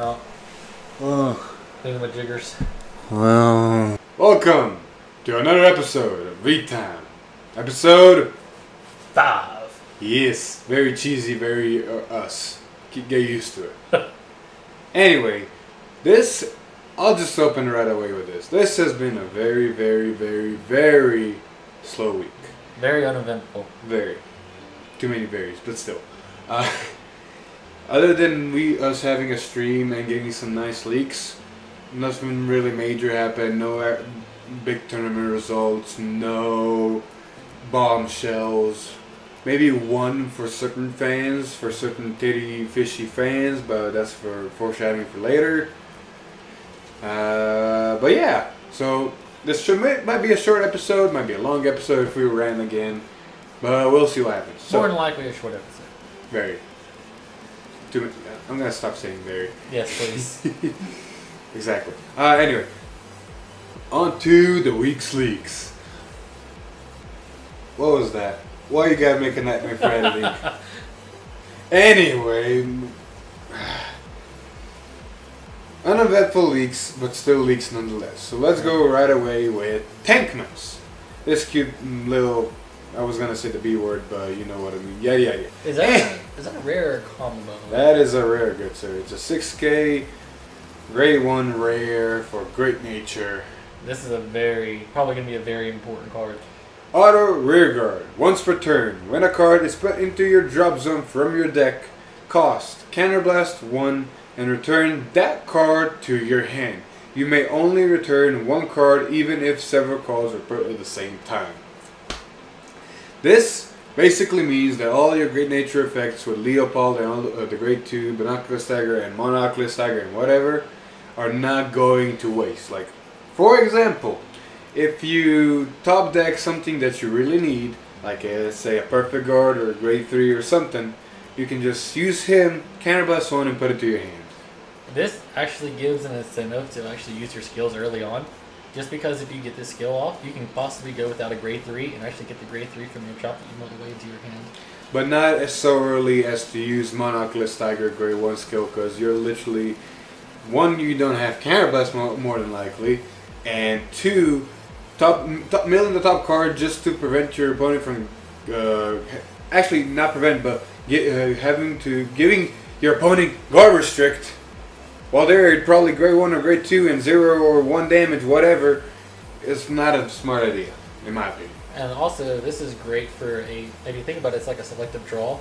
out. Ugh. Thingamajiggers. Well, welcome to another episode of Read Time. Episode 5. Yes, very cheesy, very us. Get used to it. Anyway, I'll just open right away with this. This has been a very, very, very, very slow week. Very uneventful. Very. Too many berries, but still. Other than us having a stream and getting some nice leaks, nothing really major happened. No big tournament results. No bombshells. Maybe one for certain fans, for certain titty fishy fans, but that's for foreshadowing for later. But yeah, so this might be a short episode, might be a long episode if we ran again, but we'll see what happens. More than likely a short episode. Very. I'm gonna stop saying very. Yes, please. Exactly. Anyway, on to the week's leaks. What was that? Why you gotta make a nightmare for editing? Anyway, uneventful leaks, but still leaks nonetheless. So let's go right away with Tank Mouse. This cute little, I was gonna say the B word, but you know what I mean. Yeah. Is that a rare or common bundle? That is a rare, good sir. It's a 6K, grade 1 rare for Great Nature. This is probably going to be a very important card. Auto Rearguard. Once per turn, when a card is put into your drop zone from your deck, cost Counterblast 1 and return that card to your hand. You may only return one card even if several cards are put at the same time. This basically means that all your Great Nature effects with Leopold and all the Grade 2, Binocular Stagger and Monocular Stagger and whatever are not going to waste. Like, for example, if you top deck something that you really need, like say a Perfect Guard or a Grade 3 or something, you can just use him, Counterblast 1 and put it to your hand. This actually gives an incentive to actually use your skills early on. Just because if you get this skill off, you can possibly go without a grade 3 and actually get the grade 3 from your drop that you move away into your hand. But not as so early as to use Monocular Stagger grade 1 skill, because you're literally, 1, you don't have Counterblast more than likely, and 2, milling the top card just to prevent your opponent from, actually not prevent, but giving your opponent guard restrict. While they're probably grade 1 or grade 2 and 0 or 1 damage, whatever, it's not a smart idea, in my opinion. And also, this is great for if you think about it, it's like a selective draw.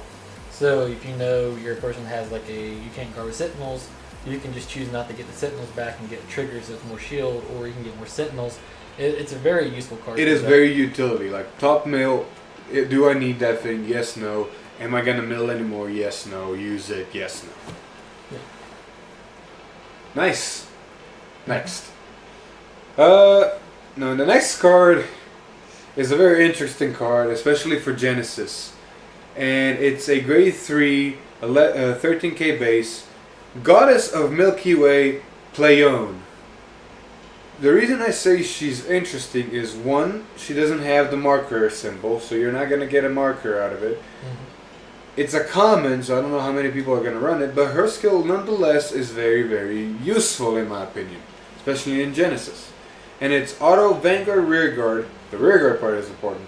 So if you know your person has you can't guard with Sentinels, you can just choose not to get the Sentinels back and get triggers with more shield, or you can get more Sentinels. It's a very useful card. It is very utility, like top mill, do I need that thing? Yes, no. Am I going to mill anymore? Yes, no. Use it? Yes, no. Yeah. Nice. Next. No, the next card is a very interesting card, especially for Genesis. And it's a grade 3, 13k base, Goddess of Milky Way, Pleione. The reason I say she's interesting is, 1, she doesn't have the marker symbol, so you're not going to get a marker out of it. Mm-hmm. It's a common, so I don't know how many people are going to run it, but her skill nonetheless is very, very useful in my opinion, especially in Genesis. And it's Auto Vanguard Rearguard. The Rearguard part is important.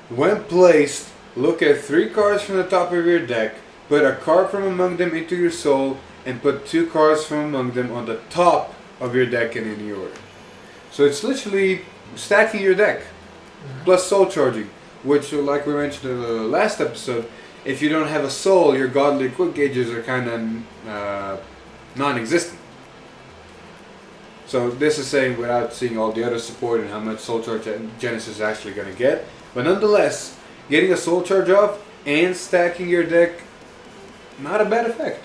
When placed, look at 3 cards from the top of your deck, put a card from among them into your soul, and put 2 cards from among them on the top of your deck in any order. So it's literally stacking your deck, plus soul charging, which, like we mentioned in the last episode, if you don't have a soul, your godly quick gauges are kind of non-existent. So this is saying without seeing all the other support and how much soul charge Genesis is actually going to get. But nonetheless, getting a soul charge off and stacking your deck, not a bad effect.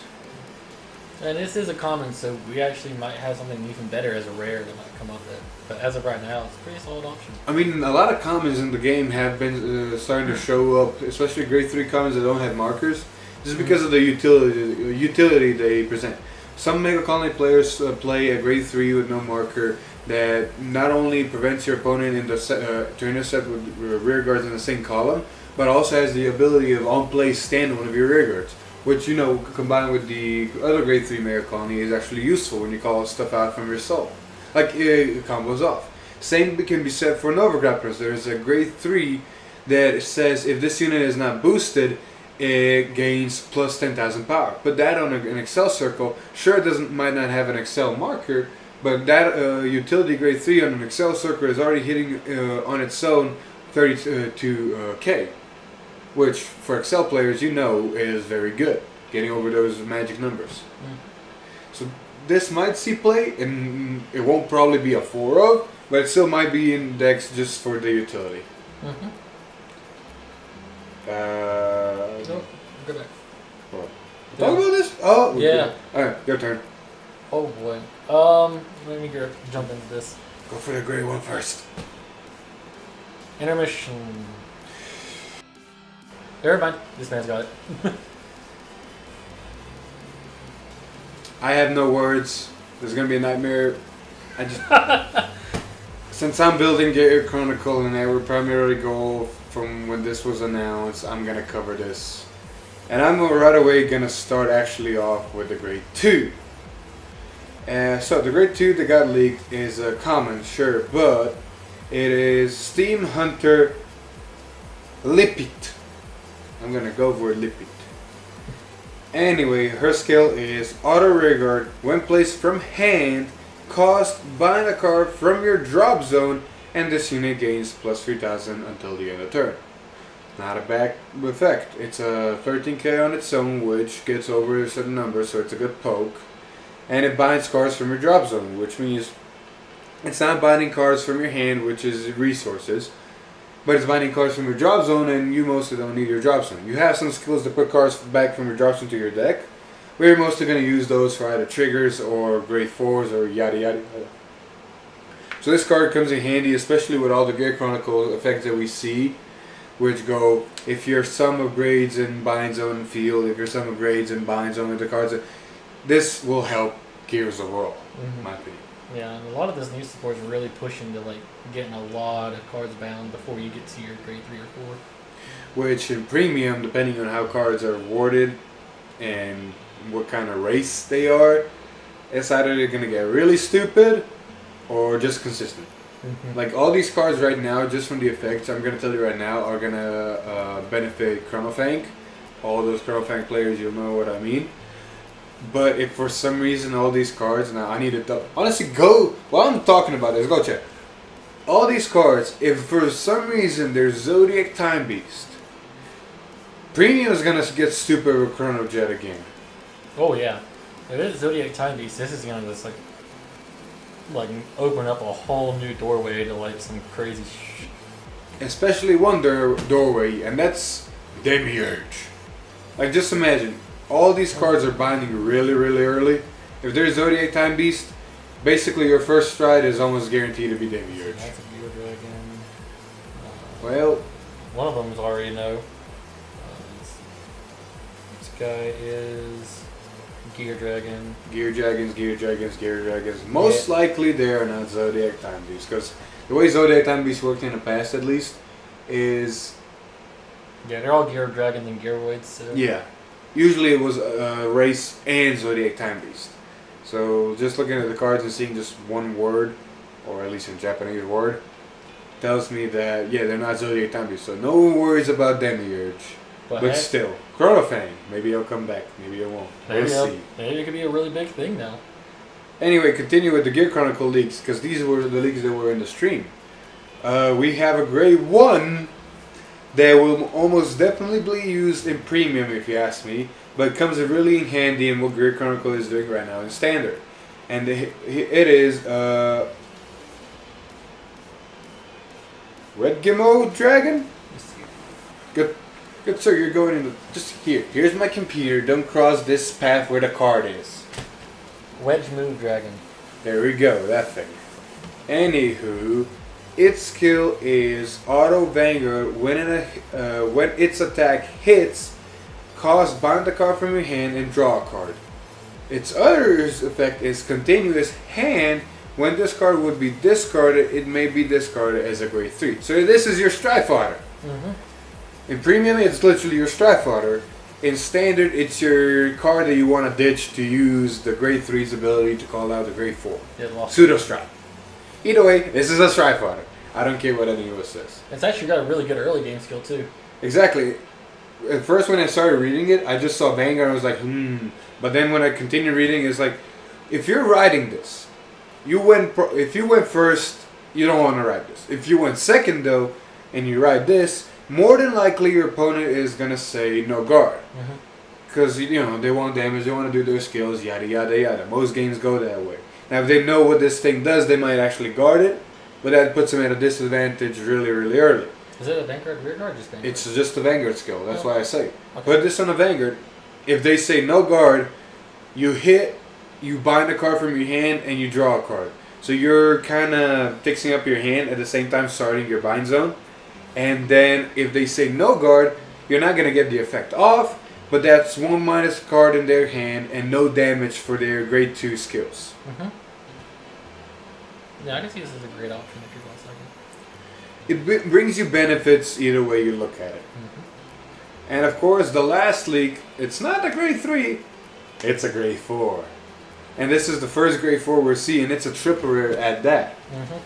And this is a common, so we actually might have something even better as a rare that might come up with. But as of right now, it's a pretty solid option. I mean, a lot of commons in the game have been starting to show up, especially grade 3 commons that don't have markers, just because of the utility they present. Some Mega Colony players play a grade 3 with no marker that not only prevents your opponent to intercept with rear guards in the same column, but also has the ability of on play stand one of your rear guards. which combined with the other grade 3 Mega Colony is actually useful when you call stuff out from your soul. Like it combos off. Same can be said for Nova Grapplers. There's a grade 3 that says if this unit is not boosted, it gains plus 10,000 power. Put that on an Excel circle. Sure, it might not have an Excel marker, but that utility grade 3 on an Excel circle is already hitting on its own 32k, which for Excel players is very good, getting over those magic numbers. So this might see play, and it won't probably be a 4-of, but it still might be in decks just for the utility. Go back. What? Talk about this? Oh, yeah. Alright, your turn. Oh boy. Let me jump into this. Go for the gray one first. Intermission. Never mind. This man's got it. I have no words. This is gonna be a nightmare. I just since I'm building Gear Chronicle and our primary goal from when this was announced, I'm gonna cover this. And I'm right away gonna start actually off with the grade 2. So the grade 2 that got leaked is a common, sure, but it is Steam Hunter Lipit. I'm gonna go for Lipit. Anyway, her skill is Auto Regard. When placed from hand, cost bind a card from your drop zone, and this unit gains plus 3000 until the end of turn. Not a bad effect. It's a 13k on its own, which gets over a certain number, so it's a good poke. And it binds cards from your drop zone, which means it's not binding cards from your hand, which is resources, but it's binding cards from your drop zone, and you mostly don't need your drop zone. You have some skills to put cards back from your drop zone to your deck. We're mostly going to use those for either triggers or grade 4s or yada yada. So this card comes in handy, especially with all the Gear Chronicle effects that we see, which go if your sum of grades in bind zone and field, if your sum of grades in bind zone and the cards. This will help Gears overall, in my opinion. Yeah, and a lot of this new support is really pushing to getting a lot of cards bound before you get to your grade 3 or 4. Which in premium, depending on how cards are awarded and what kind of race they are, it's either they're gonna get really stupid or just consistent. Like all these cards right now, just from the effects, I'm gonna tell you right now, are gonna benefit Chronofank. All those Chronofank players, you'll know what I mean. But if for some reason all these cards, now I need to honestly go, while I'm talking about this, go check. All these cards, if for some reason there's Zodiac Time Beast, Premium is gonna get stupid with Chrono Jet again. Oh yeah. If it's Zodiac Time Beast, this is gonna just open up a whole new doorway to some crazy Especially one doorway, and that's Demiurge. Like just imagine, all these cards are binding really, really early. If there's Zodiac Time Beast, basically your first stride is almost guaranteed to be Demiurge. That's a Gear Dragon. Well, one of them's already know. This guy is Gear Dragon. Gear Dragons. Most likely they are not Zodiac Time Beast, because the way Zodiac Time Beast worked in the past, at least, is they're all Gear Dragons and Gearoids. So. Yeah. Usually it was Race and Zodiac Time Beast. So just looking at the cards and seeing just one word, or at least in Japanese word, tells me that, yeah, they're not Zodiac Time Beast. So no worries about Demiurge. But still, Chronofang, maybe it'll come back, maybe it won't. We'll see. Maybe it could be a really big thing now. Anyway, continue with the Gear Chronicle leaks, because these were the leaks that were in the stream. We have a grade 1 that will almost definitely be used in premium, if you ask me, but comes really in handy in what Gear Chronicle is doing right now in standard. And it is Red Gimo Dragon? Good sir, you're going in just here. Here's my computer. Don't cross this path where the card is. Wedge Move Dragon. There we go, that thing. Anywho, its skill is Auto Vanguard. When its attack hits, cost bind a card from your hand and draw a card. Its other effect is Continuous Hand. When this card would be discarded, it may be discarded as a grade 3. So this is your Strike Fighter. In premium, it's literally your Strike Fighter. In Standard, it's your card that you want to ditch to use the grade 3's ability to call out the grade 4. Pseudo Strike. Either way, this is a Strike Fighter. I don't care what anyone else says. It's actually got a really good early game skill too. Exactly. At first, when I started reading it, I just saw Vanguard and I was like, But then when I continued reading, it's like, if you're riding this, if you went first, you don't want to ride this. If you went second, though, and you ride this, more than likely your opponent is going to say no guard. Because, they want damage, they want to do their skills, yada, yada, yada. Most games go that way. Now, if they know what this thing does, they might actually guard it, but that puts them at a disadvantage really, really early. Is it a Vanguard, rear guard, or just Vanguard? It's just a Vanguard skill, that's why I say. Okay. Put this on a Vanguard. If they say no guard, you hit, you bind a card from your hand, and you draw a card. So you're kind of fixing up your hand at the same time starting your bind zone. And then if they say no guard, you're not going to get the effect off, but that's one minus card in their hand and no damage for their grade 2 skills. Yeah, I can see this as a great option if you're going second. It brings you benefits either way you look at it. And of course, the last leak, it's not a grade 3, it's a grade 4. And this is the first grade 4 we're seeing. It's a triple rare at that.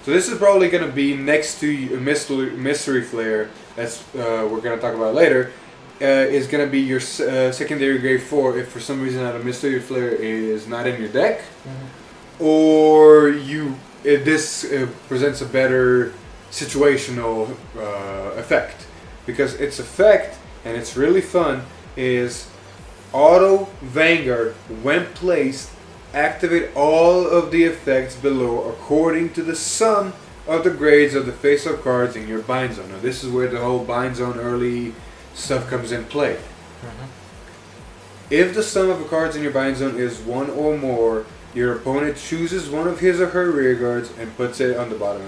So this is probably going to be next to Mystery Flare, that's we're going to talk about later, is going to be your secondary grade 4 if for some reason a Mystery Flare is not in your deck. Or this presents a better situational effect. Because its effect, and it's really fun, is auto Vanguard when placed, activate all of the effects below according to the sum of the grades of the face-up cards in your bind zone. Now this is where the whole bind zone early stuff comes in play. If the sum of the cards in your bind zone is 1 or more, your opponent chooses one of his or her rear guards and puts it on the bottom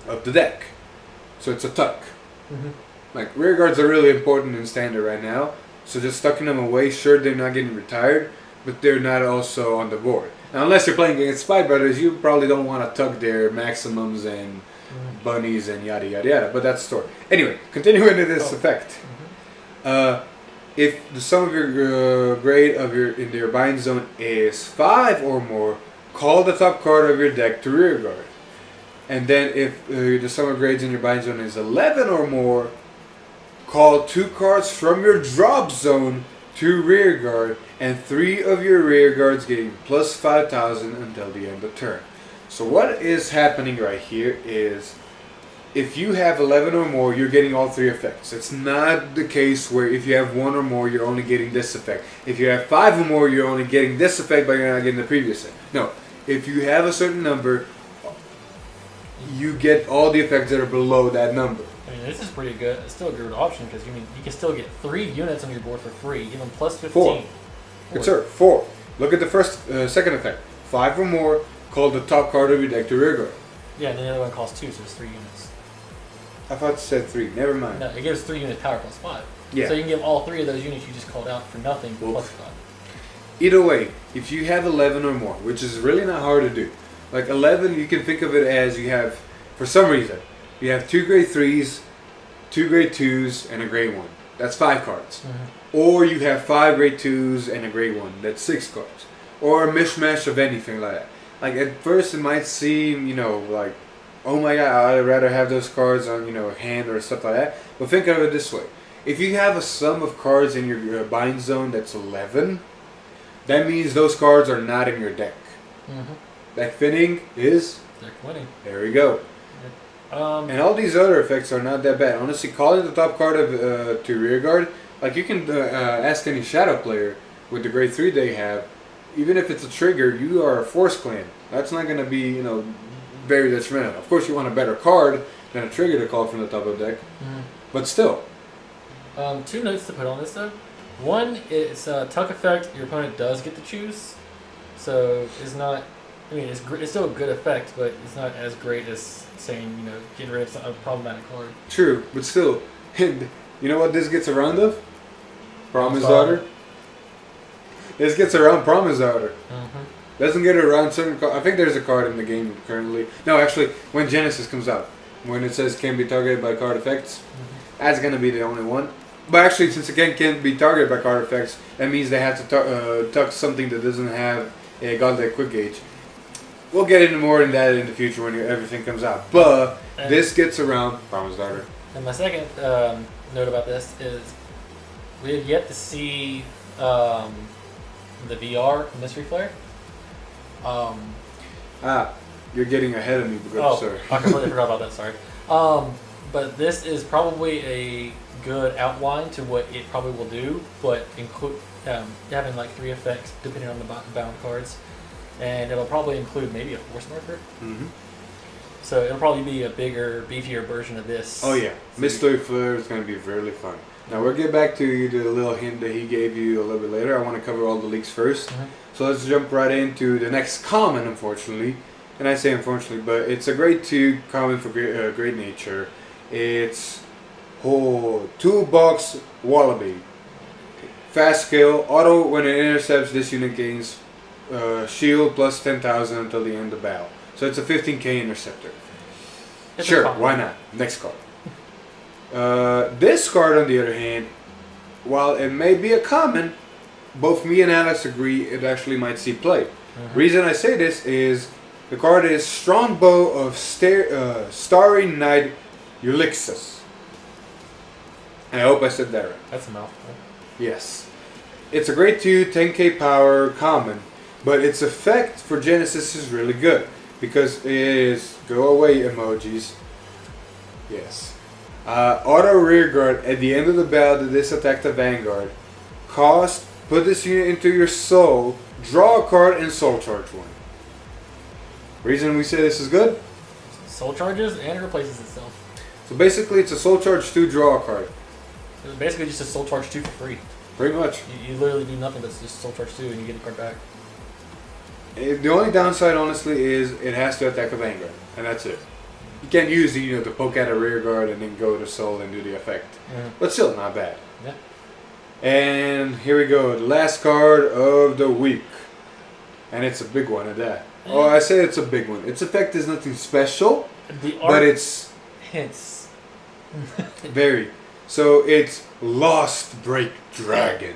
of the deck. So it's a tuck. Like, rear guards are really important in Standard right now, so just tucking them away, sure they're not getting retired, but they're not also on the board. Now, unless you're playing against Spy Brothers, you probably don't want to tuck their maximums and bunnies and yada yada yada, but that's the story. Anyway, continuing to this effect. If the sum of your grade in your bind zone is 5 or more, call the top card of your deck to rear guard. And then if the sum of grades in your bind zone is 11 or more, call 2 cards from your drop zone to rear guard, and 3 of your rear guards getting plus 5,000 until the end of turn. So what is happening right here is, if you have 11 or more, you're getting all 3 effects. It's not the case where if you have 1 or more, you're only getting this effect. If you have 5 or more, you're only getting this effect, but you're not getting the previous effect. No, if you have a certain number, you get all the effects that are below that number. I mean, this is pretty good. It's still a good option because you can still get 3 units on your board for free, even plus 15. 4. Good sir, 4. Look at the second effect. 5 or more, call the top card of your deck to rear guard. Yeah, and then the other one costs 2, so it's 3 units. I thought it said 3. Never mind. No, it gives 3 units power plus 5. Yeah. So you can give all 3 of those units you just called out for nothing plus 5. Either way, if you have 11 or more, which is really not hard to do. Like 11, you can think of it as you have, for some reason, you have 2 grade 3s, 2 grade 2s, and a grade 1. That's 5 cards. Or you have 5 grade 2s and a grade 1. That's 6 cards. Or a mishmash of anything like that. Like at first it might seem, like, oh my god, I'd rather have those cards on, hand or stuff like that. But think of it this way. If you have a sum of cards in your bind zone that's 11, that means those cards are not in your deck. Deck thinning is deck winning. There we go. And all these other effects are not that bad. Honestly, calling the top card of to rear guard, like you can ask any shadow player with the grade 3 they have, even if it's a trigger, you are a force clan. That's not going to be, very detrimental. Of course, you want a better card than a trigger to call from the top of the deck, but still. 2 notes to put on this though. One, it's a tuck effect. Your opponent does get to choose, so it's not. I mean, it's still a good effect, but it's not as great as saying getting rid of a problematic card. True, but still, you know what this gets around of? Promise Daughter. This gets around Promise Daughter. Doesn't get around certain cards. I think there's a card in the game currently. No, actually, when Genesis comes out, when it says can be targeted by card effects, that's gonna be the only one. But actually, since again can't be targeted by card effects, that means they have to tuck something that doesn't have a godlike quick gauge. We'll get into more than that in the future when everything comes out. But this gets around Promise Darter. And my second note about this is we have yet to see the VR Mystery Flare. You're getting ahead of me, good sir. I completely forgot about that. Sorry. But this is probably a good outline to what it probably will do, but include having like 3 effects depending on the bound cards, and it'll probably include maybe a Force Marker. Mm-hmm. So it'll probably be a bigger, beefier version of this. Oh yeah, Mystery Flare is going to be really fun. Now we'll get back to the little hint that he gave you a little bit later. I want to cover all the leaks first. Mm-hmm. So let's jump right into the next common, unfortunately. And I say unfortunately, but it's a grade 2 common for great nature. It's 2-box Wallaby. Fast skill, auto when it intercepts, this unit gains shield plus 10,000 until the end of battle. So it's a 15k interceptor. Sure, why not? Next card. This card, on the other hand, while it may be a common, both me and Alex agree it actually might see play. Mm-hmm. Reason I say this is the card is Strongbow of Starry Knight Ulixus. I hope I said that right. That's a mouthful. Yes. It's a grade 2, 10k power common, but its effect for Genesis is really good because it is go away emojis. Yes. Auto rear guard at the end of the battle to this attack the Vanguard. Cost, put this unit into your soul, draw a card, and soul charge one. Reason we say this is good? Soul charges and it replaces itself. So basically it's a soul charge 2, draw a card. It's basically just a soul charge 2 for free. Pretty much. You literally do nothing but just soul charge 2 and you get the card back. The only downside, honestly, is it has to attack a Vanguard, and that's it. You can't use to poke at a rear guard and then go to soul and do the effect. Mm. But still, not bad. Yeah. And here we go, the last card of the week. And it's a big one at that. Yeah. Oh, I say it's a big one. Its effect is nothing special, but it's hints. very. So it's Lost Break Dragon.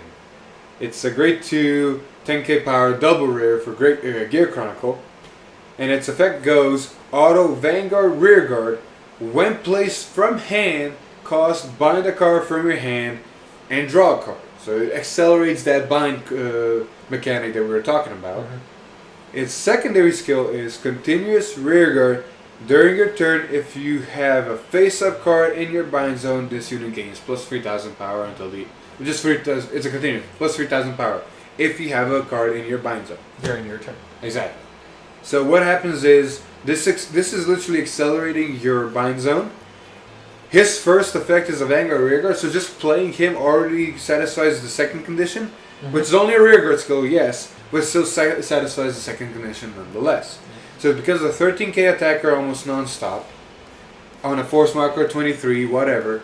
It's a grade 2, 10k power, double rare for Great Gear Chronicle. And its effect goes auto Vanguard rear guard. When placed from hand, cost bind a card from your hand and draw a card. So it accelerates that bind mechanic that we were talking about. Mm-hmm. Its secondary skill is continuous rear guard. During your turn, if you have a face-up card in your bind zone, this unit gains plus 3,000 power until the... Just 3,000, it's a continuous, plus 3,000 power if you have a card in your bind zone. During your turn. Exactly. So what happens is, this is literally accelerating your bind zone. His first effect is a Vanguard rear guard, so just playing him already satisfies the second condition, which is only a rear guard skill, yes, but still satisfies the second condition nonetheless. So because a 13k attacker almost non-stop, on a force marker 23, whatever,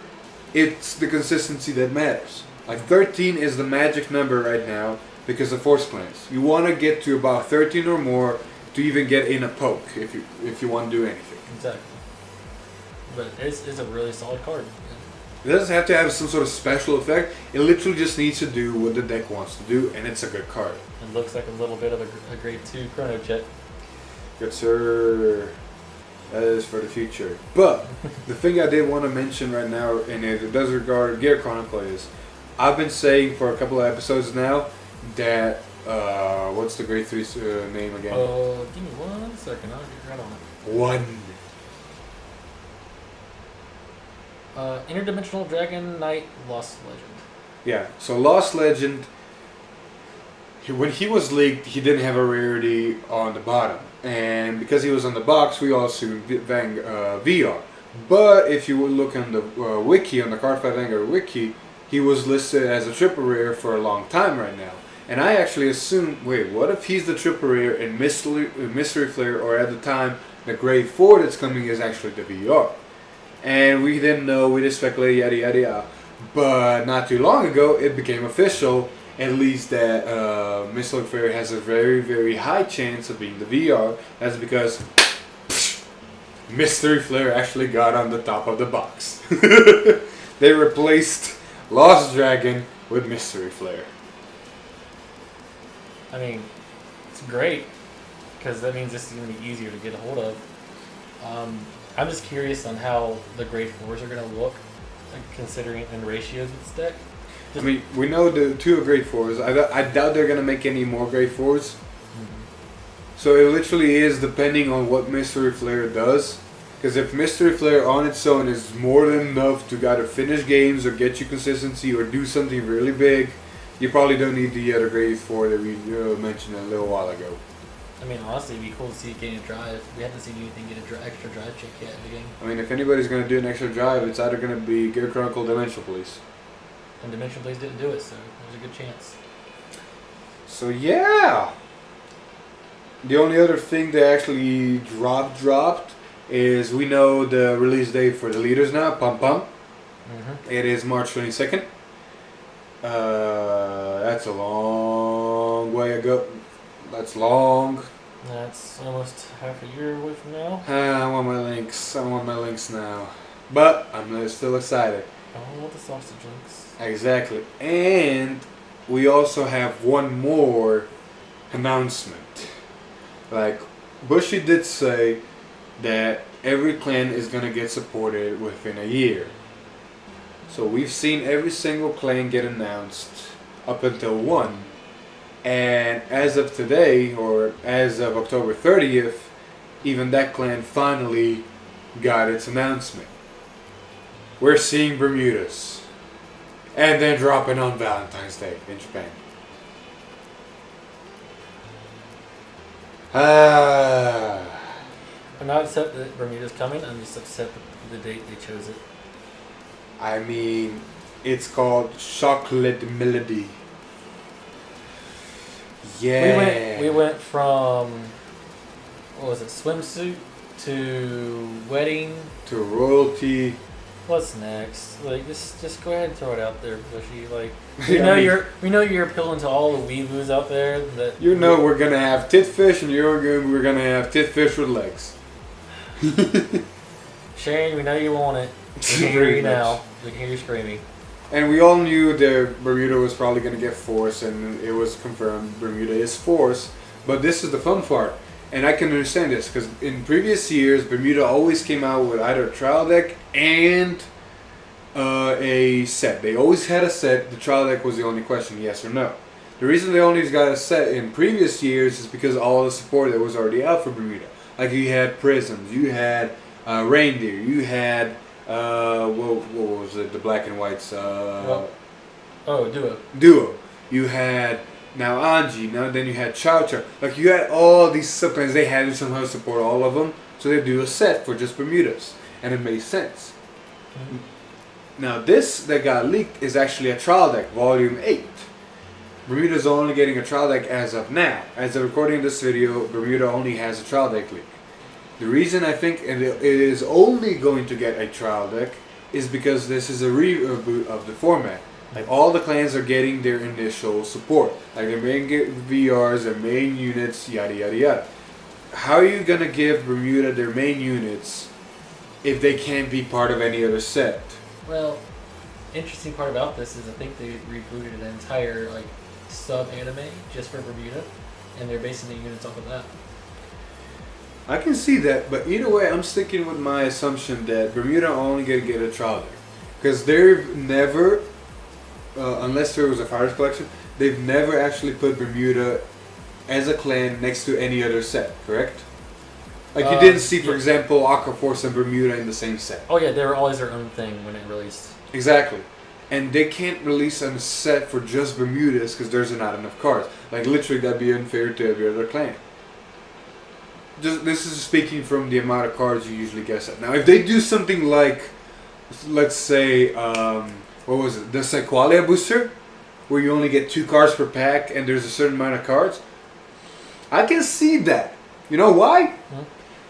it's the consistency that matters. Like 13 is the magic number right now because of force clans. You want to get to about 13 or more to even get in a poke if you want to do anything. Exactly. But it's a really solid card. It doesn't have to have some sort of special effect. It literally just needs to do what the deck wants to do, and it's a good card. It looks like a little bit of a grade 2 chrono jet. Good sir. That is for the future. But the thing I did want to mention right now, and it does regard Gear Chronicle, is I've been saying for a couple of episodes now that what's the grade 3 name again? Give me 1 second. I'll get right on it. 1. Interdimensional Dragon Knight Lost Legend. Yeah. So Lost Legend. When he was leaked, he didn't have a rarity on the bottom. And because he was on the box, we all assumed VR. But if you would look on the wiki, on the Card 5 Vanguard wiki, he was listed as a triple rare for a long time right now. And I actually assumed, wait, what if he's the triple rare in Mystery Flare, or at the time, the grade 4 that's coming is actually the VR? And we didn't know, we just speculated, yada yada yada. But not too long ago, it became official, at least that Mystery Flare has a very, very high chance of being the VR. That's because Mystery Flare actually got on the top of the box. They replaced Lost Dragon with Mystery Flare. I mean, it's great because that means this is going to be easier to get a hold of. I'm just curious on how the grade 4s are going to look, considering in ratios with this deck. I mean, we know the 2 are grade 4s. I doubt they're going to make any more grade 4s. So it literally is depending on what Mystery Flare does. Because if Mystery Flare on its own is more than enough to either finish games or get you consistency or do something really big, you probably don't need the other grade 4 that we mentioned a little while ago. I mean, honestly, it'd be cool to see it getting a drive. We haven't seen anything get an extra drive check yet in the game. I mean, if anybody's going to do an extra drive, it's either going to be Gear Chronicle Dimensional Police. And Dimensional Police didn't do it, so there's a good chance. So yeah! The only other thing that actually dropped is we know the release date for the leaders now, Pum Pum. It is March 22nd. That's a long way ago. That's long. That's almost half a year away from now. I want my links now. But I'm still excited. I want the sausage links. Exactly. And we also have one more announcement. Like, Bushy did say that every clan is going to get supported within a year. So we've seen every single clan get announced up until one. And as of today, or as of October 30th, even that clan finally got its announcement. We're seeing Bermudas. And then dropping on Valentine's Day in Japan. I'm not upset that Bermuda's coming. I'm just upset with the date they chose it. I mean, it's called Chocolate Melody. Yeah. We went from, what was it, swimsuit to wedding to royalty. What's next? Like, just go ahead and throw it out there, Bushy. Like, we know you're appealing to all the weeboos out there. That we're gonna have titfish, and we're gonna have titfish with legs. Shane, we know you want it. We can hear you now. We can hear you screaming. And we all knew that Bermuda was probably gonna get force, and it was confirmed Bermuda is force. But this is the fun part, and I can understand this because in previous years Bermuda always came out with either a trial deck and a set. They always had a set. The trial deck was the only question, yes or no. The reason they only got a set in previous years is because all the support that was already out for Bermuda. Like you had Prisms, you had Reindeer, you had what was it? The black and whites. Duo. You had now Anji. Now then you had Chow Chow. Like you had all these subclans. They had to somehow support all of them, so they do a set for just Bermudas, and it made sense. Mm-hmm. Now this that got leaked is actually a trial deck, Volume 8. Bermuda's only getting a trial deck as of now. As of recording this video, Bermuda only has a trial deck leak. The reason I think it is only going to get a trial deck is because this is a reboot of the format. Like all the clans are getting their initial support. Like their main VRs, their main units, yada yada yada. How are you going to give Bermuda their main units if they can't be part of any other set? Well, interesting part about this is I think they rebooted an entire sub-anime just for Bermuda, and they're basing the units off of that. I can see that, but either way, I'm sticking with my assumption that Bermuda are only going to get a trial deck. Because they've never, unless there was a Fires Collection, they've never actually put Bermuda as a clan next to any other set, correct? Like you didn't see, for example, Aqua Force and Bermuda in the same set. Oh yeah, they were always their own thing when it released. Exactly. And they can't release a set for just Bermudas because there's not enough cards. Like literally that'd be unfair to every other clan. This is speaking from the amount of cards you usually guess at. Now if they do something like, let's say, what was it? The Sequalia booster? Where you only get 2 cards per pack and there's a certain amount of cards. I can see that. You know why?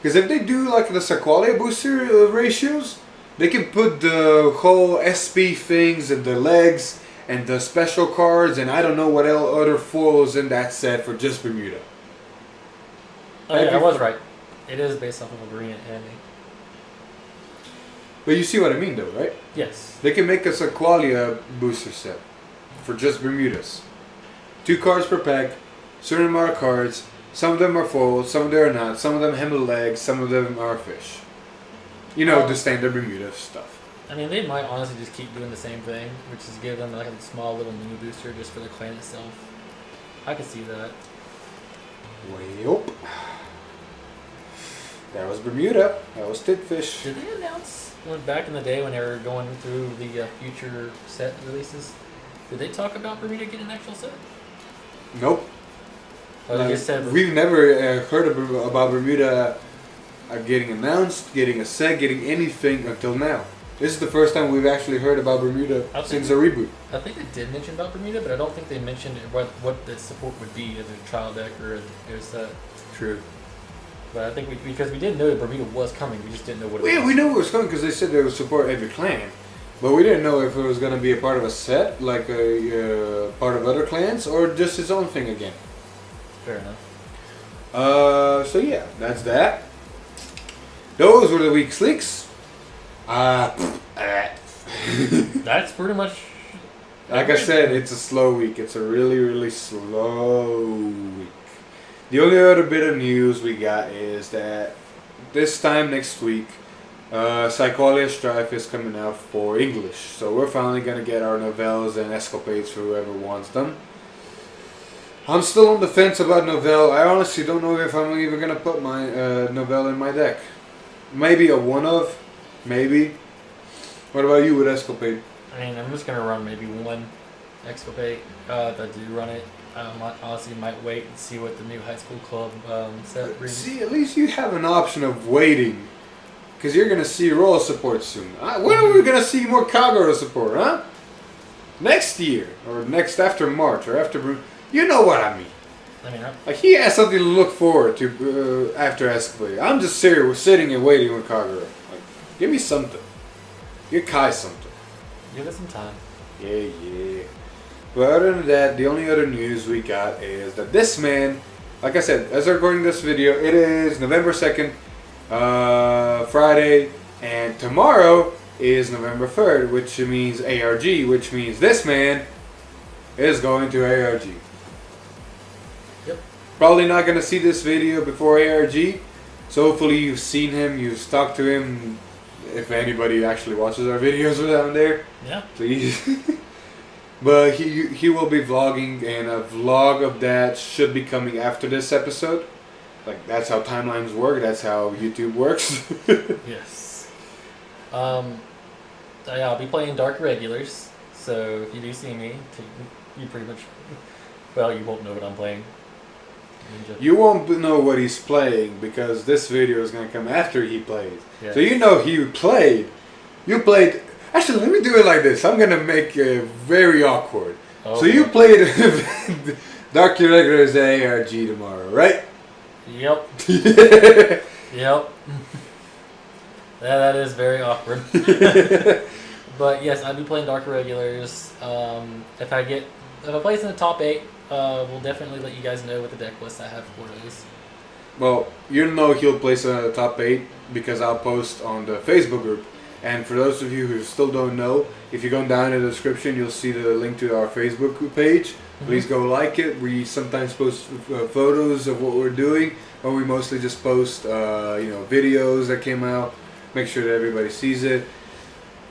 Because if they do like the Sequalia booster ratios, they can put the whole SP things and the legs and the special cards and I don't know what other foils in that set for just Bermuda. Oh yeah, I was right. It is based off of a Marine anime. But you see what I mean, though, right? Yes. They can make us a Qualia booster set for just Bermudas. 2 cards per pack, certain amount of cards. Some of them are full, some of them are not. Some of them have legs, some of them are fish. You know, the standard Bermuda stuff. I mean, they might honestly just keep doing the same thing, which is give them like a small little mini booster just for the clan itself. I could see that. Well, that was Bermuda. That was Titfish. Did they announce back in the day when they were going through the future set releases? Did they talk about Bermuda getting an actual set? Nope. Or they just said we've never heard about Bermuda getting announced, getting a set, getting anything until now. This is the first time we've actually heard about Bermuda since the reboot. I think they did mention about Bermuda, but I don't think they mentioned what the support would be as a trial deck or a set. True. But I think because we didn't know that Bermuda was coming, we just didn't know what it was. Yeah, we knew it was coming because they said they would support every clan. But we didn't know if it was going to be a part of a set, like a part of other clans, or just its own thing again. Fair enough. So yeah, that's that. Those were the week's leaks. That's pretty much. Like I said, it's a slow week. It's a really, really slow week. The only other bit of news we got is that this time next week, Psycholia Strife is coming out for English. So we're finally going to get our novellas and escapades for whoever wants them. I'm still on the fence about Novell. I honestly don't know if I'm even going to put my Novell in my deck. Maybe a one-of. Maybe. What about you with Escapade? I mean, I'm just going to run maybe one Escapade if I do run it. I honestly might wait and see what the new high school club set brings. See, at least you have an option of waiting. Because you're going to see Royal support soon. When are we going to see more Kagura support, huh? Next year. Or next after March. Or after... You know what I mean. I mean, like, he has something to look forward to after Escapade. I'm just sitting and waiting with Kagura. Like, give me something. Give Kai something. Give it some time. Yeah. But other than that, the only other news we got is that this man, like I said, as I'm recording this video, it is November 2nd, Friday, and tomorrow is November 3rd, which means ARG, which means this man is going to ARG. Yep. Probably not going to see this video before ARG, so hopefully you've seen him, you've talked to him, if anybody actually watches our videos down there. Yeah. Please. But he will be vlogging, and a vlog of that should be coming after this episode. Like, that's how timelines work, that's how YouTube works. Yes. I'll be playing Dark Regulars, so if you do see me, you pretty much, well, you won't know what I'm playing. You won't know what he's playing because this video is going to come after he plays. Yes. So you know he played. You played. Actually, let me do it like this. I'm going to make it very awkward. Oh, so you played Dark Regulars at ARG tomorrow, right? Yep. Yep. That is very awkward. But yes, I'll be playing Dark Regulars. If I place in the top 8, we'll definitely let you guys know what the deck list I have for those. Well, you know he'll place in the top 8 because I'll post on the Facebook group. And for those of you who still don't know, if you go down in the description, you'll see the link to our Facebook page. Mm-hmm. Please go like it. We sometimes post photos of what we're doing, but we mostly just post videos that came out. Make sure that everybody sees it.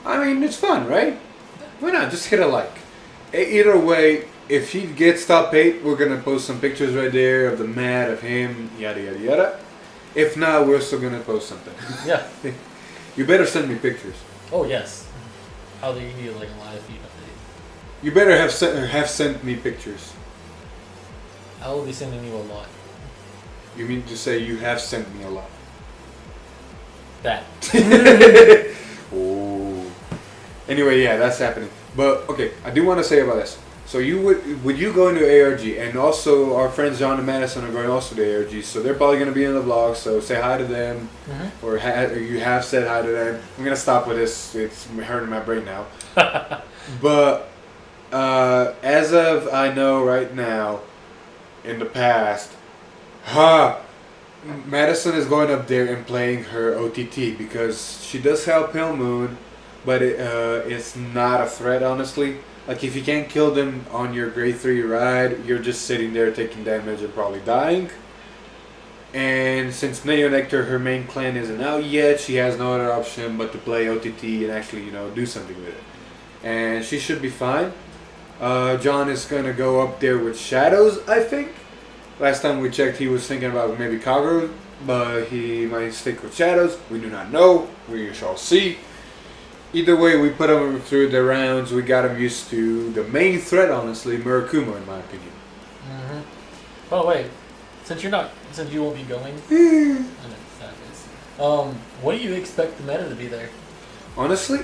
I mean, it's fun, right? Why not? Just hit a like. Either way, if he gets top 8, we're going to post some pictures right there of the mat, of him, yada, yada, yada. If not, we're still going to post something. Yeah. You better send me pictures. Oh, yes. I'll give you like a live feed update. You better have sent me pictures. I will be sending you a lot. You mean to say you have sent me a lot? That. Oh. Anyway, yeah, that's happening. But okay, I do want to say about this. So would you go into ARG, and also our friends John and Madison are going also to ARG, so they're probably going to be in the vlog. So say hi to them, or you have said hi to them. I'm gonna stop with this; it's hurting my brain now. But as of I know right now, in the past, Madison is going up there and playing her OTT because she does have Pale Moon, but it's not a threat, honestly. Like, if you can't kill them on your grade 3 ride, you're just sitting there taking damage and probably dying. And since Neo Nectar, her main clan isn't out yet, she has no other option but to play OTT and actually, do something with it. And she should be fine. John is going to go up there with Shadows, I think. Last time we checked, he was thinking about maybe Kagura, but he might stick with Shadows. We do not know. We shall see. Either way, we put him through the rounds. We got him used to the main threat, honestly, Murakumo, in my opinion. Mm-hmm. By the way, since you won't be going, what do you expect the meta to be there? Honestly,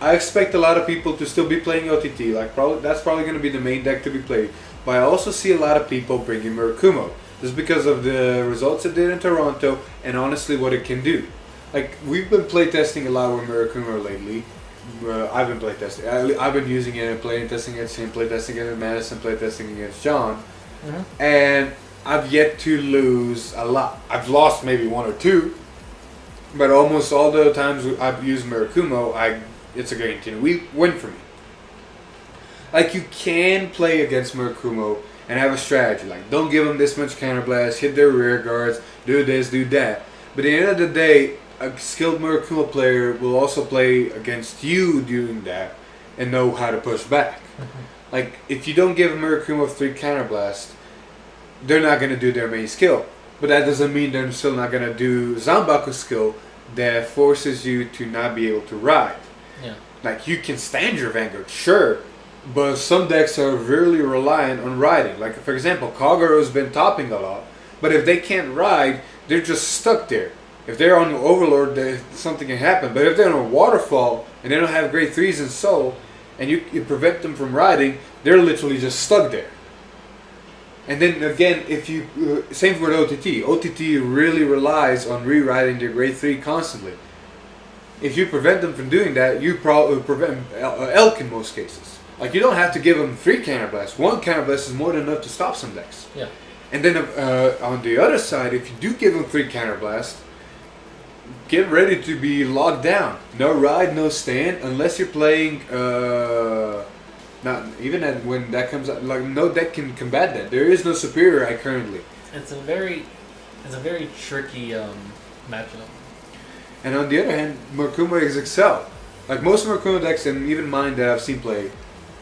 I expect a lot of people to still be playing OTT. That's probably going to be the main deck to be played. But I also see a lot of people bringing Murakumo, just because of the results it did in Toronto and honestly what it can do. Like, we've been playtesting a lot with Murakumo lately. I've been playtesting. I've been using it and playtesting against him, playtesting against Madison, playtesting against John. Mm-hmm. And I've yet to lose a lot. I've lost maybe one or two, but almost all the times I've used Murakumo, it's a guaranteed win for me. Like, you can play against Murakumo and have a strategy. Like, don't give them this much counterblast, hit their rear guards, do this, do that. But at the end of the day, a skilled Murakumo player will also play against you doing that and know how to push back. Mm-hmm. Like, if you don't give Murakumo 3 counterblast, they're not going to do their main skill. But that doesn't mean they're still not going to do Zanbaku's skill that forces you to not be able to ride. Yeah. Like, you can stand your Vanguard, sure, but some decks are really reliant on riding. Like, for example, Kaguro's been topping a lot, but if they can't ride, they're just stuck there. If they're on Overlord, something can happen. But if they're on a Waterfall and they don't have grade 3s in Soul, and you prevent them from riding, they're literally just stuck there. And then again, if you same with OTT. OTT really relies on rewriting their grade 3 constantly. If you prevent them from doing that, you probably prevent Elk in most cases. Like, you don't have to give them 3 counterblasts. 1 counterblast is more than enough to stop some decks. Yeah. And then on the other side, if you do give them 3 counterblasts, get ready to be locked down. No ride, no stand, unless you're playing. Not even when that comes out. Like, no deck can combat that. There is no superior eye currently. It's a very tricky matchup. And on the other hand, Murakumo is excel. Like, most Murakumo decks, and even mine that I've seen play,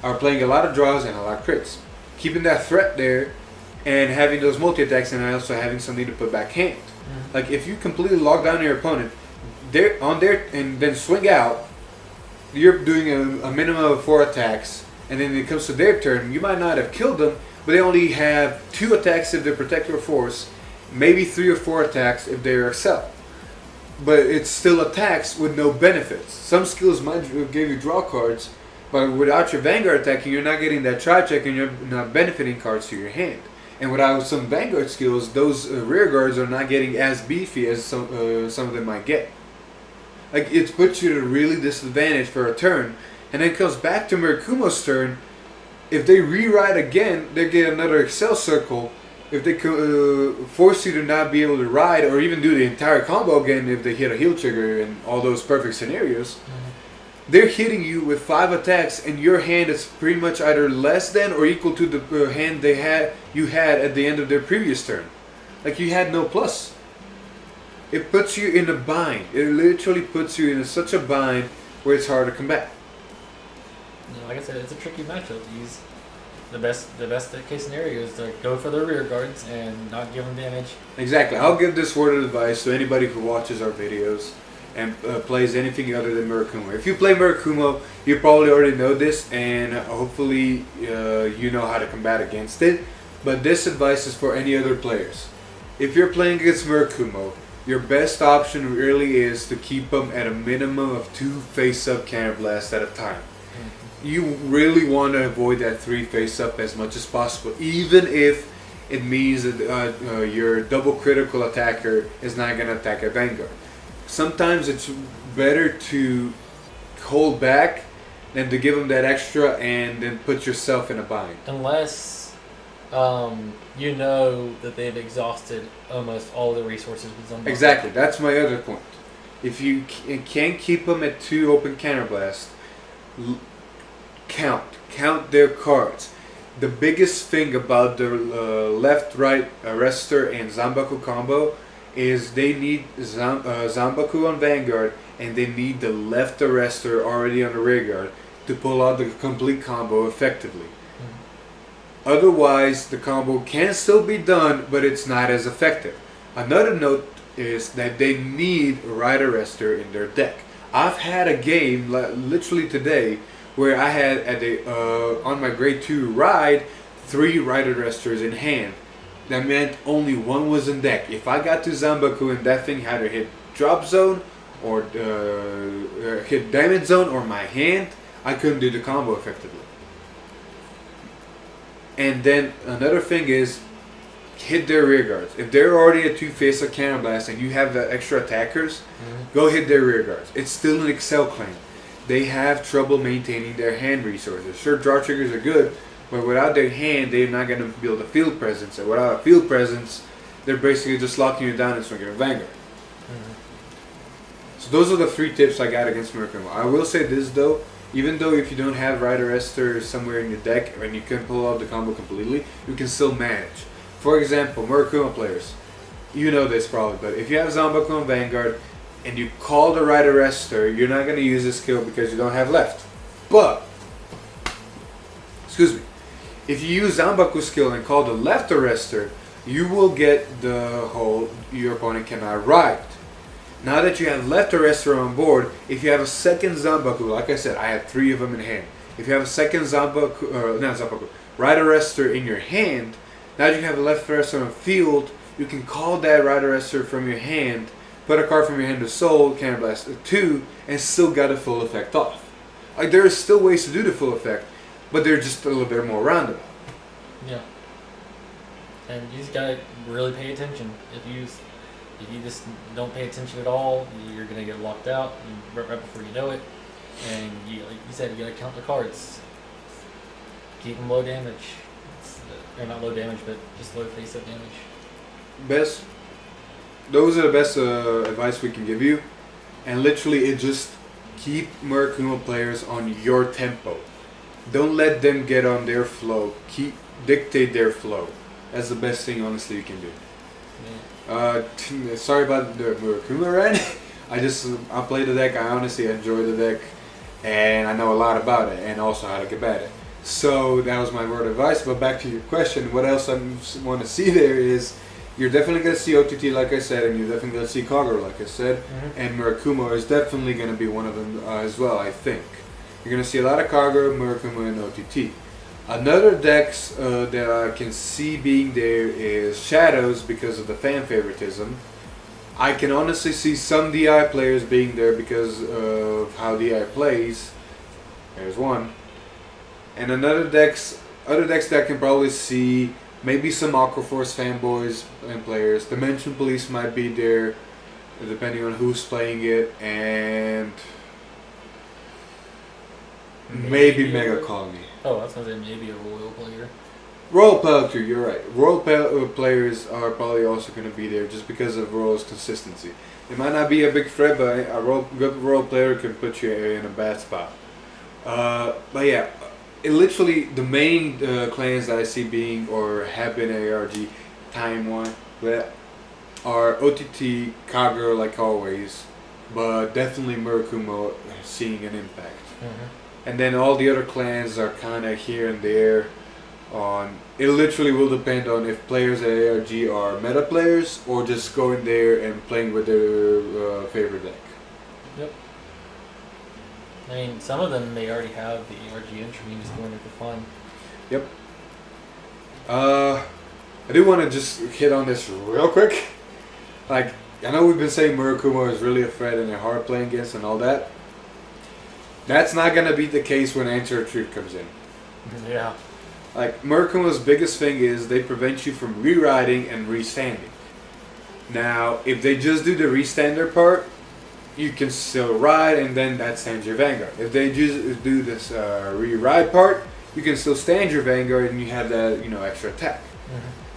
are playing a lot of draws and a lot of crits, keeping that threat there, and having those multi attacks, and also having something to put back hand. Mm-hmm. Like, if you completely lock down your opponent, they're on there and then swing out, you're doing a minimum of 4 attacks, and then it comes to their turn, you might not have killed them, but they only have 2 attacks if they're Protector Force, maybe 3 or 4 attacks if they're Excel. But it's still attacks with no benefits. Some skills might give you draw cards, but without your Vanguard attacking, you're not getting that tri-check and you're not benefiting cards to your hand. And without some Vanguard skills, those rear guards are not getting as beefy as some of them might get. Like, it puts you at a really disadvantage for a turn. And then it comes back to Murakumo's turn. If they rewrite again, they get another Excel circle. If they force you to not be able to ride, or even do the entire combo again if they hit a heal trigger in all those perfect scenarios, they're hitting you with 5 attacks, and your hand is pretty much either less than or equal to the hand you had at the end of their previous turn. Like, you had no plus. It puts you in a bind. It literally puts you in such a bind where it's hard to combat. Like I said, it's a tricky matchup. Use the best case scenario is to go for the rear guards and not give them damage. Exactly. I'll give this word of advice to anybody who watches our videos and plays anything other than Murakumo. If you play Murakumo, you probably already know this, and hopefully you know how to combat against it. But this advice is for any other players. If you're playing against Murakumo, your best option really is to keep them at a minimum of 2 face-up counterblasts at a time. You really want to avoid that 3 face-up as much as possible, even if it means that your double critical attacker is not going to attack a Vanguard. Sometimes it's better to hold back than to give them that extra and then put yourself in a bind. Unless you know that they've exhausted almost all the resources with Zumbuckle. Exactly, that's my other point. If you can't keep them at 2 open counterblast, count their cards. The biggest thing about the left-right arrestor and Zanbaku combo is they need Zanbaku on Vanguard and they need the left arrestor already on the rear guard to pull out the complete combo effectively. Otherwise, the combo can still be done, but it's not as effective. Another note is that they need a right arrestor in their deck. I've had a game literally today where I had on my grade 2 ride 3 right arresters in hand. That meant only one was in deck. If I got to Zanbaku and that thing had to hit drop zone or hit damage zone or my hand, I couldn't do the combo effectively. And then another thing is hit their rear guards. If they're already a 2-face of counterblast and you have the extra attackers, go hit their rear guards. It's still an Excel claim. They have trouble maintaining their hand resources. Sure, draw triggers are good, but without their hand, they're not going to build a field presence. And without a field presence, they're basically just locking you down and swinging a Vanguard. So those are the 3 tips I got against Murakumo. I will say this though, even though if you don't have right arrestor somewhere in your deck and you can pull out the combo completely, you can still manage. For example, Murakumo players, you know this probably, but if you have Zanbaku on Vanguard and you call the right arrestor, you're not going to use this skill because you don't have left. But, excuse me, if you use Zanbaku's skill and call the left arrestor, you will get the whole your opponent cannot ride. Now that you have left arrestor on board, if you have a second Zanbaku, like I said, I had 3 of them in hand. If you have a second right arrestor in your hand, now that you have a left arrestor on field, you can call that right arrestor from your hand, put a card from your hand to soul, counterblast 2, and still got a full effect off. Like there are still ways to do the full effect, but they're just a little bit more roundabout. Yeah. And you just gotta really pay attention. If you just don't pay attention at all, you're gonna get locked out right before you know it. And like you said, you gotta count the cards. Keep them low damage. Or not low damage, but just low face-up damage. Those are the best advice we can give you. And literally, it just keep Murakumo players on your tempo. Don't let them get on their flow. Dictate their flow. That's the best thing, honestly, you can do. Yeah. Sorry about the Murakumo Rant. I play the deck. I honestly enjoy the deck, and I know a lot about it, and also how to get at it. So that was my word of advice. But back to your question, what else I want to see there is you're definitely going to see OTT, like I said, and you're definitely going to see Kagura, like I said, and Murakumo is definitely going to be one of them as well, I think. You're going to see a lot of Kagura, Murakumo, and OTT. Another decks that I can see being there is Shadows because of the fan favoritism. I can honestly see some DI players being there because of how DI plays. There's one. And other decks that I can probably see maybe some Aquaforce fanboys and players. Dimension Police might be there, depending on who's playing it, and maybe Mega Colony. Oh, I was gonna say maybe a Royal player. Royal player, you're right. Royal players are probably also going to be there just because of Royal's consistency. It might not be a big threat, but a good Royal player can put you in a bad spot. But yeah. Literally, the main clans that I see being or have been ARG time-wise are OTT, Kagura like always, but definitely Murakumo seeing an impact. And then all the other clans are kind of here and there. It literally will depend on if players at ARG are meta players or just going there and playing with their favorite deck. Yep. I mean, some of them may already have the ARG entry and just going there for fun. Yep. I do want to just hit on this real quick. Like, I know we've been saying Murakumo is really a threat and they're hard playing against and all that. That's not going to be the case when Untitled Chapter comes in. Yeah. Like, Murakumo's biggest thing is they prevent you from re-riding and re-standing. Now, if they just do the re-stander part, you can still ride, and then that stands your Vanguard. If they just do this re-ride part, you can still stand your Vanguard and you have that, extra attack.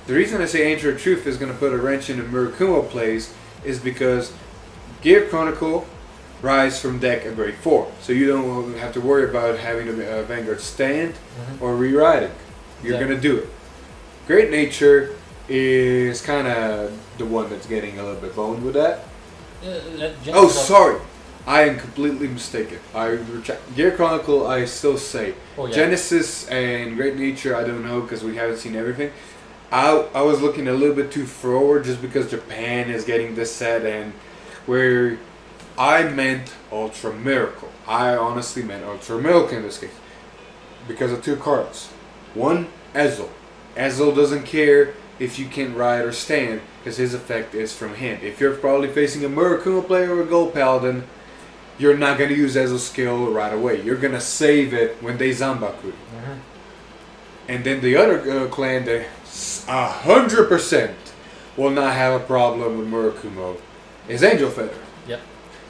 The reason I say Angel of Truth is going to put a wrench in Murakumo plays is because Gear Chronicle rise from deck a grade 4. So you don't have to worry about having the Vanguard stand or rewriting. You're going to do it. Great Nature is kind of the one that's getting a little bit boned with that. Oh, sorry. I am completely mistaken. Gear Chronicle, I still say. Genesis and Great Nature, I don't know because we haven't seen everything. I was looking a little bit too forward just because Japan is getting this set, and where I meant Ultra Miracle. I honestly meant Ultra Miracle in this case because of two cards. One, Ezel. Ezel doesn't care if you can ride or stand because his effect is from him. If you're probably facing a Murakumo player or a Gold Paladin, you're not going to use Ezel's skill right away. You're going to save it when they Zanbaku. And then the other clan that 100% will not have a problem with Murakumo is Angel Feather. Yep.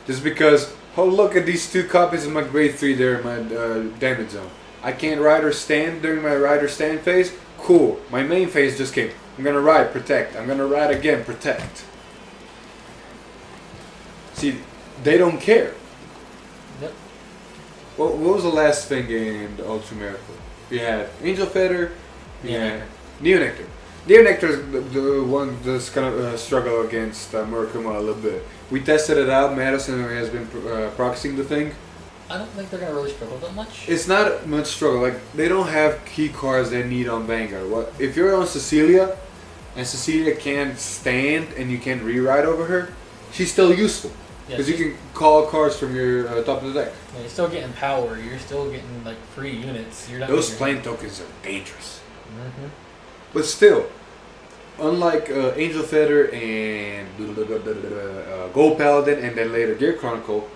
Just because, look at these two copies of my grade 3 there in my damage zone. I can't ride or stand during my ride or stand phase. Cool. My main phase just came. I'm going to ride, protect. I'm going to ride again, protect. See, they don't care. Yep. What was the last thing in the Ultra Miracle? We had Angel Feather, Neonectar. Neonectar is the one that's going to struggle against Murakumo a little bit. We tested it out. Madison has been proxying the thing. I don't think they're going to really struggle that much. It's not much struggle. Like, they don't have key cards they need on Vanguard. If you're on Cecilia, and Cecilia can't stand and you can't rewrite over her, she's still useful. Because you can call cards from your top of the deck. Yeah, you're still getting power. You're still getting like free units. You're not Those plane tokens are dangerous. But still, unlike Angel Feather and Gold Paladin and then later Gear Chronicle,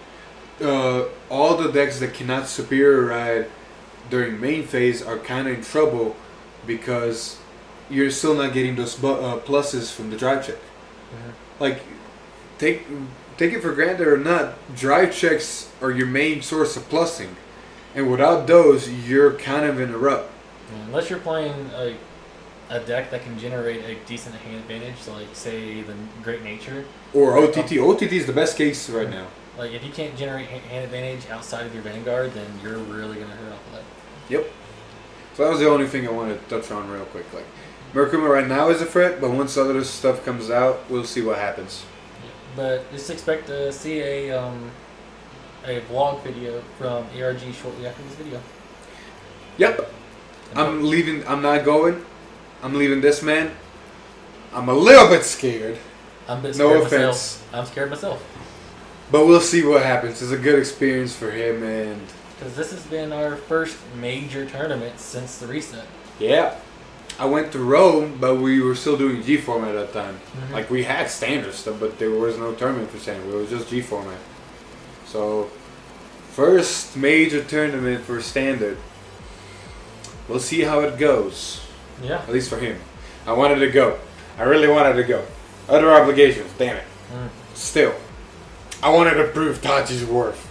all the decks that cannot superior ride during main phase are kind of in trouble because you're still not getting those pluses from the drive check. Like, take it for granted or not, drive checks are your main source of plussing, and without those, you're kind of in a rut. Unless you're playing a deck that can generate a decent hand advantage, like say the Great Nature or OTT. OTT is the best case right now. Like if you can't generate hand advantage outside of your Vanguard, then you're really gonna hurt off of that. Yep. So that was the only thing I wanted to touch on real quick. Like, Murakumo right now is a threat, but once other stuff comes out, we'll see what happens. But just expect to see a vlog video from ARG shortly after this video. Yep. I'm leaving. I'm not going. I'm leaving this man. I'm a little bit scared. I'm a bit scared no offense. myself. I'm scared myself. But we'll see what happens. It's a good experience for him, and because this has been our first major tournament since the reset. Yeah. I went to Rome, but we were still doing G format at that time. Like, we had standard stuff, but there was no tournament for standard. It was just G format. So, first major tournament for standard. We'll see how it goes. Yeah. At least for him. I wanted to go. I really wanted to go. Other obligations, damn it. Still, I wanted to prove Tachi's worth.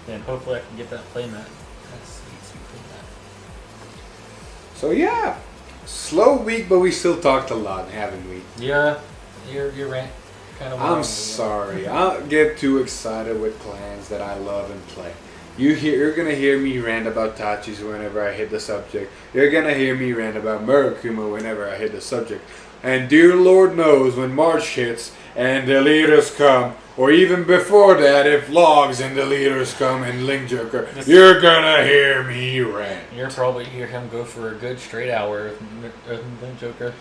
And hopefully I can get that playmat. That's sweet playmat. So yeah. Slow week, but we still talked a lot, haven't we? Yeah, your rant kind of. I'm sorry. I get too excited with clans that I love and play. You're gonna hear me rant about Tachis whenever I hit the subject. You're gonna hear me rant about Murakumo whenever I hit the subject. And dear Lord knows when March hits and the leaders come, or even before that, if Logs and the leaders come and Link Joker, you're gonna hear me rant. You'll probably hear him go for a good straight hour with Link Joker.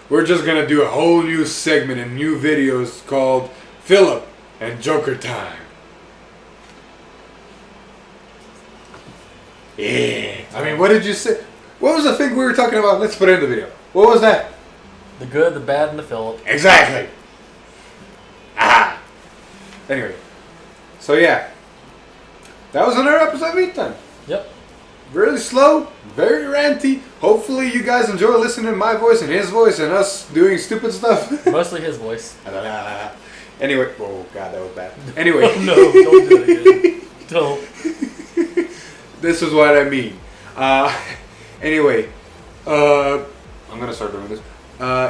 We're just gonna do a whole new segment and new videos called Philip and Joker Time. Yeah. I mean, what did you say? What was the thing we were talking about? Let's put it in the video. What was that? The good, the bad, and the Philip. Exactly. Ah. Anyway. So yeah. That was another episode of Eat Time. Yep. Really slow, very ranty. Hopefully you guys enjoy listening to my voice and his voice and us doing stupid stuff. Mostly his voice. Anyway. Oh god, that was bad. Anyway. No, don't do it again. Don't. This is what I mean. Anyway, I'm gonna start doing this.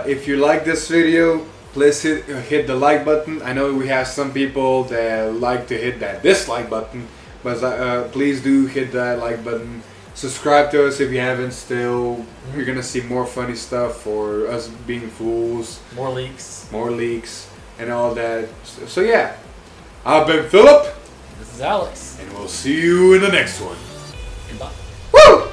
If you like this video, please hit the like button. I know we have some people that like to hit that dislike button, but please do hit that like button. Subscribe to us if you haven't still. You're gonna see more funny stuff for us being fools. More leaks, and all that. So yeah, I've been Philip. This is Alex. And we'll see you in the next one. Goodbye. Woo!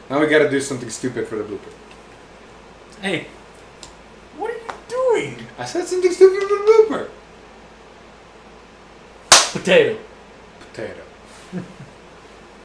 Now we gotta do something stupid for the blooper. Hey, What are you doing? I said something stupid for the blooper. potato. Potato.